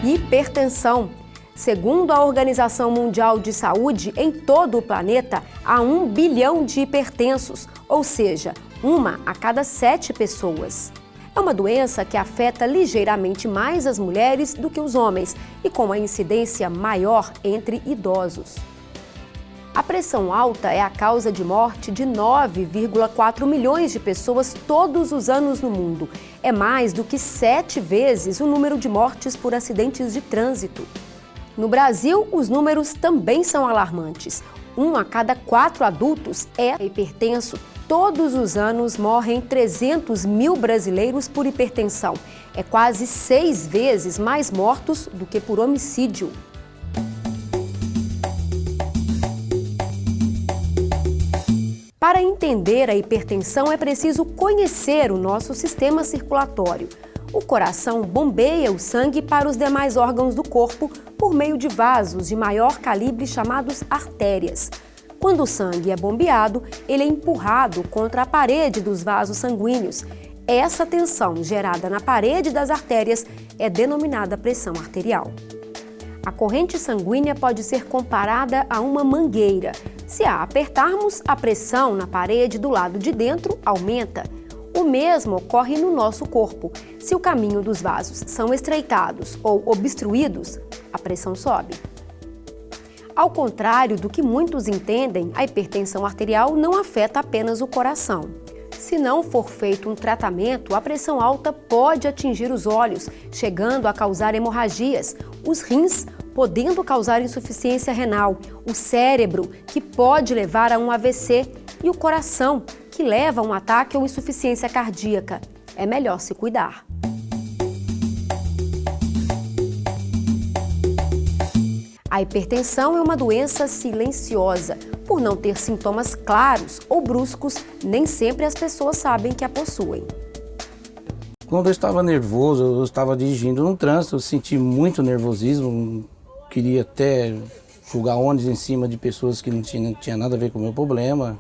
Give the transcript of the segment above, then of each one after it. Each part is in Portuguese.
Hipertensão. Segundo a Organização Mundial de Saúde, em todo o planeta há 1 bilhão de hipertensos, ou seja, 1 a cada 7 pessoas. É uma doença que afeta ligeiramente mais as mulheres do que os homens e com a incidência maior entre idosos. A pressão alta é a causa de morte de 9,4 milhões de pessoas todos os anos no mundo. É mais do que 7 vezes o número de mortes por acidentes de trânsito. No Brasil, os números também são alarmantes. 1 a cada 4 adultos é hipertenso. Todos os anos morrem 300 mil brasileiros por hipertensão. É quase 6 vezes mais mortos do que por homicídio. Para entender a hipertensão, é preciso conhecer o nosso sistema circulatório. O coração bombeia o sangue para os demais órgãos do corpo por meio de vasos de maior calibre chamados artérias. Quando o sangue é bombeado, ele é empurrado contra a parede dos vasos sanguíneos. Essa tensão gerada na parede das artérias é denominada pressão arterial. A corrente sanguínea pode ser comparada a uma mangueira. Se a apertarmos, a pressão na parede do lado de dentro aumenta. O mesmo ocorre no nosso corpo. Se o caminho dos vasos são estreitados ou obstruídos, a pressão sobe. Ao contrário do que muitos entendem, a hipertensão arterial não afeta apenas o coração. Se não for feito um tratamento, a pressão alta pode atingir os olhos, chegando a causar hemorragias, os rins, podendo causar insuficiência renal, o cérebro, que pode levar a um AVC, e o coração, que leva a um ataque ou insuficiência cardíaca. É melhor se cuidar. A hipertensão é uma doença silenciosa. Por não ter sintomas claros ou bruscos, nem sempre as pessoas sabem que a possuem. Quando eu estava nervoso, eu estava dirigindo no trânsito, eu senti muito nervosismo, queria até jogar ônibus em cima de pessoas que não tinha nada a ver com o meu problema.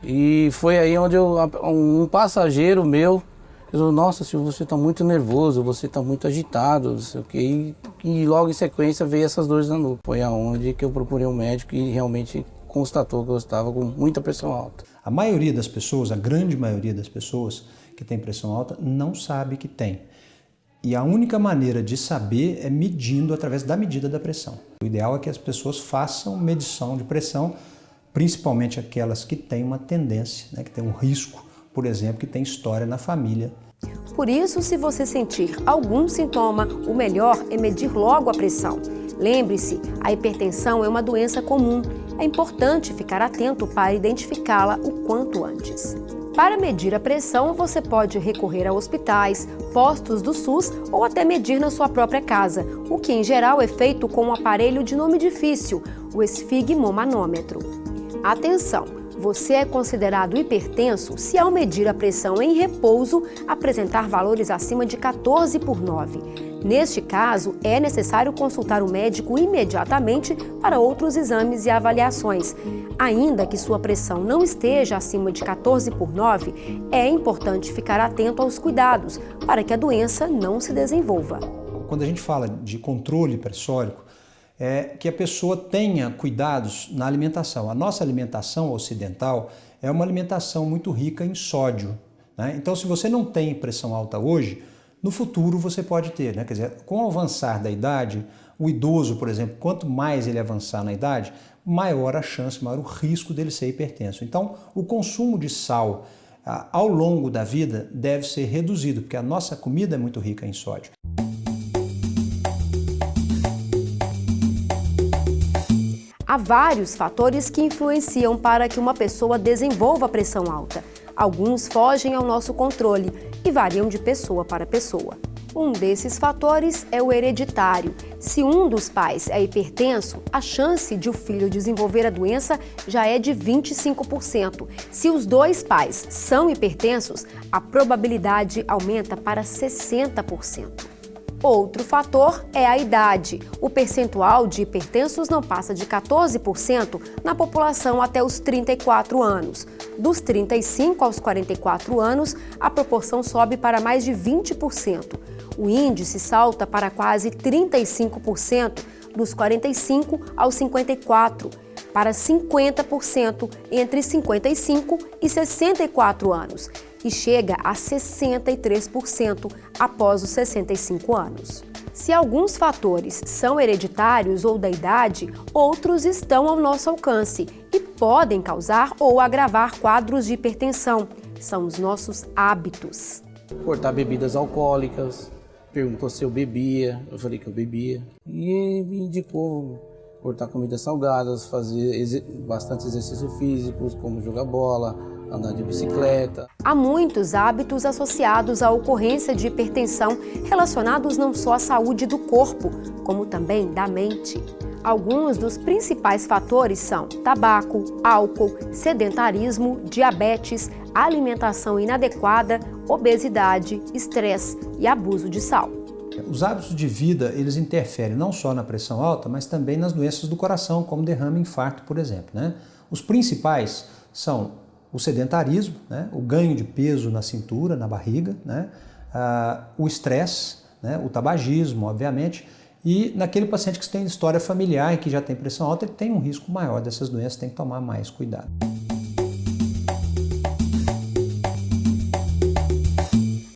E foi aí onde um passageiro meu falou: nossa, Silvio, você está muito nervoso, você está muito agitado, não sei o quê. E logo em sequência veio essas dores na nuca. Foi aonde que eu procurei um médico e realmente constatou que eu estava com muita pressão alta. A maioria das pessoas, a grande maioria das pessoas que tem pressão alta não sabe que tem. E a única maneira de saber é medindo através da medida da pressão. O ideal é que as pessoas façam medição de pressão, principalmente aquelas que têm uma tendência, né, que tem um risco, por exemplo, que tem história na família. Por isso, se você sentir algum sintoma, o melhor é medir logo a pressão. Lembre-se, a hipertensão é uma doença comum. É importante ficar atento para identificá-la o quanto antes. Para medir a pressão, você pode recorrer a hospitais, postos do SUS ou até medir na sua própria casa, o que em geral é feito com um aparelho de nome difícil, o esfigmomanômetro. Atenção! Você é considerado hipertenso se, ao medir a pressão em repouso, apresentar valores acima de 14/9. Neste caso, é necessário consultar o médico imediatamente para outros exames e avaliações. Ainda que sua pressão não esteja acima de 14/9, é importante ficar atento aos cuidados para que a doença não se desenvolva. Quando a gente fala de controle pressórico, é que a pessoa tenha cuidados na alimentação. A nossa alimentação ocidental é uma alimentação muito rica em sódio, né? Então, se você não tem pressão alta hoje, no futuro você pode ter, né? Quer dizer, com o avançar da idade, o idoso, por exemplo, quanto mais ele avançar na idade, maior a chance, maior o risco dele ser hipertenso. Então, o consumo de sal ao longo da vida deve ser reduzido, porque a nossa comida é muito rica em sódio. Há vários fatores que influenciam para que uma pessoa desenvolva pressão alta. Alguns fogem ao nosso controle e variam de pessoa para pessoa. Um desses fatores é o hereditário. Se um dos pais é hipertenso, a chance de o filho desenvolver a doença já é de 25%. Se os dois pais são hipertensos, a probabilidade aumenta para 60%. Outro fator é a idade. O percentual de hipertensos não passa de 14% na população até os 34 anos. Dos 35 aos 44 anos, a proporção sobe para mais de 20%. O índice salta para quase 35% dos 45 aos 54, para 50% entre 55 e 64 anos e chega a 63% após os 65 anos. Se alguns fatores são hereditários ou da idade, outros estão ao nosso alcance e podem causar ou agravar quadros de hipertensão. São os nossos hábitos. Cortar bebidas alcoólicas, perguntou se eu bebia, eu falei que eu bebia. E ele me indicou cortar comidas salgadas, fazer bastante exercícios físicos, como jogar bola, andar de bicicleta. Há muitos hábitos associados à ocorrência de hipertensão relacionados não só à saúde do corpo, como também da mente. Alguns dos principais fatores são tabaco, álcool, sedentarismo, diabetes, alimentação inadequada, obesidade, estresse e abuso de sal. Os hábitos de vida, eles interferem não só na pressão alta, mas também nas doenças do coração, como derrame e infarto, por exemplo, né? Os principais são o sedentarismo, né? O ganho de peso na cintura, na barriga, né? O estresse, né? O tabagismo, obviamente, e naquele paciente que tem história familiar e que já tem pressão alta, ele tem um risco maior dessas doenças, tem que tomar mais cuidado.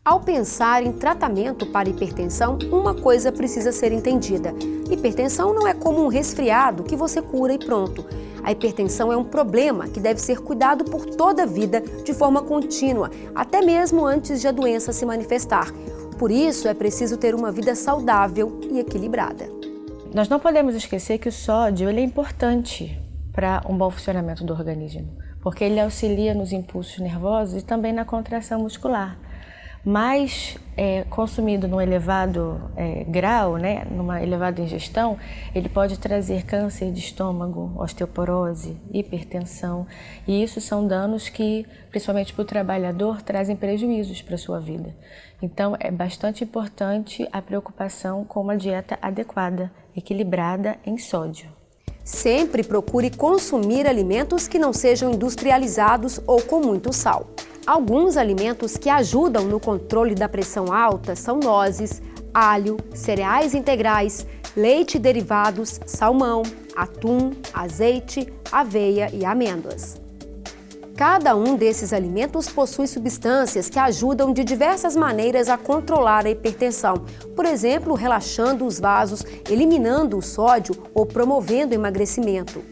Ao pensar em tratamento para hipertensão, uma coisa precisa ser entendida. Hipertensão não é como um resfriado que você cura e pronto. A hipertensão é um problema que deve ser cuidado por toda a vida, de forma contínua, até mesmo antes de a doença se manifestar. Por isso, é preciso ter uma vida saudável e equilibrada. Nós não podemos esquecer que o sódio ele é importante para um bom funcionamento do organismo, porque ele auxilia nos impulsos nervosos e também na contração muscular. Mas consumido num elevado grau, né, numa elevada ingestão, ele pode trazer câncer de estômago, osteoporose, hipertensão, e isso são danos que, principalmente para o trabalhador, trazem prejuízos para a sua vida. Então, é bastante importante a preocupação com uma dieta adequada, equilibrada em sódio. Sempre procure consumir alimentos que não sejam industrializados ou com muito sal. Alguns alimentos que ajudam no controle da pressão alta são nozes, alho, cereais integrais, leite e derivados, salmão, atum, azeite, aveia e amêndoas. Cada um desses alimentos possui substâncias que ajudam de diversas maneiras a controlar a hipertensão, por exemplo, relaxando os vasos, eliminando o sódio ou promovendo o emagrecimento.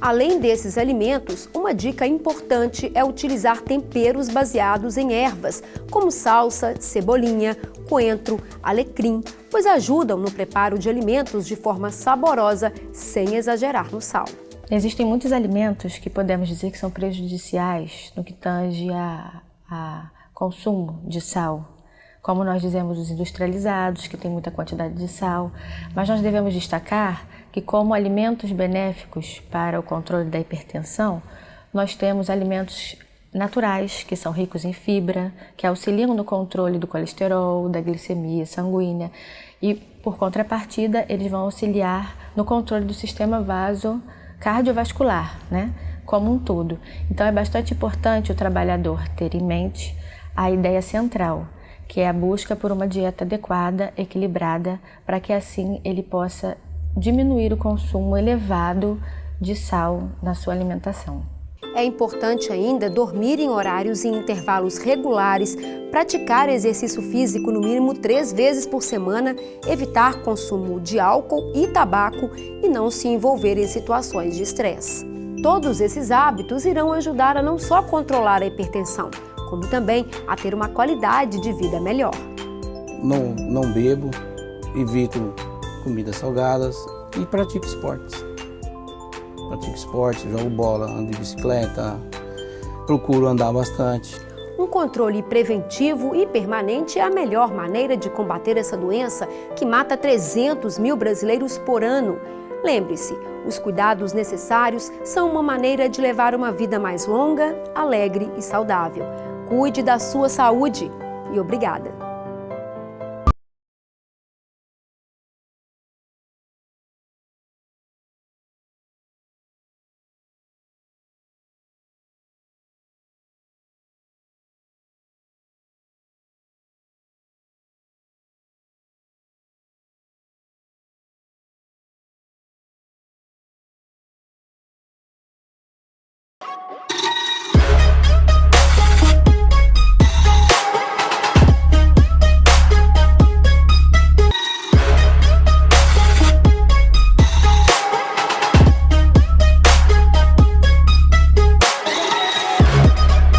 Além desses alimentos, uma dica importante é utilizar temperos baseados em ervas, como salsa, cebolinha, coentro, alecrim, pois ajudam no preparo de alimentos de forma saborosa, sem exagerar no sal. Existem muitos alimentos que podemos dizer que são prejudiciais no que tange a consumo de sal, como nós dizemos os industrializados, que têm muita quantidade de sal, mas nós devemos destacar que como alimentos benéficos para o controle da hipertensão, nós temos alimentos naturais, que são ricos em fibra, que auxiliam no controle do colesterol, da glicemia sanguínea e, por contrapartida, eles vão auxiliar no controle do sistema cardiovascular, né, como um todo. Então é bastante importante o trabalhador ter em mente a ideia central, que é a busca por uma dieta adequada, equilibrada, para que assim ele possa diminuir o consumo elevado de sal na sua alimentação. É importante ainda dormir em horários e intervalos regulares, praticar exercício físico no mínimo 3 vezes por semana, evitar consumo de álcool e tabaco e não se envolver em situações de estresse. Todos esses hábitos irão ajudar a não só controlar a hipertensão, como também a ter uma qualidade de vida melhor. Não bebo, evito comidas salgadas e pratico esportes. Jogo bola, ando de bicicleta, procuro andar bastante. Um controle preventivo e permanente é a melhor maneira de combater essa doença que mata 300 mil brasileiros por ano. Lembre-se, os cuidados necessários são uma maneira de levar uma vida mais longa, alegre e saudável. Cuide da sua saúde e obrigada!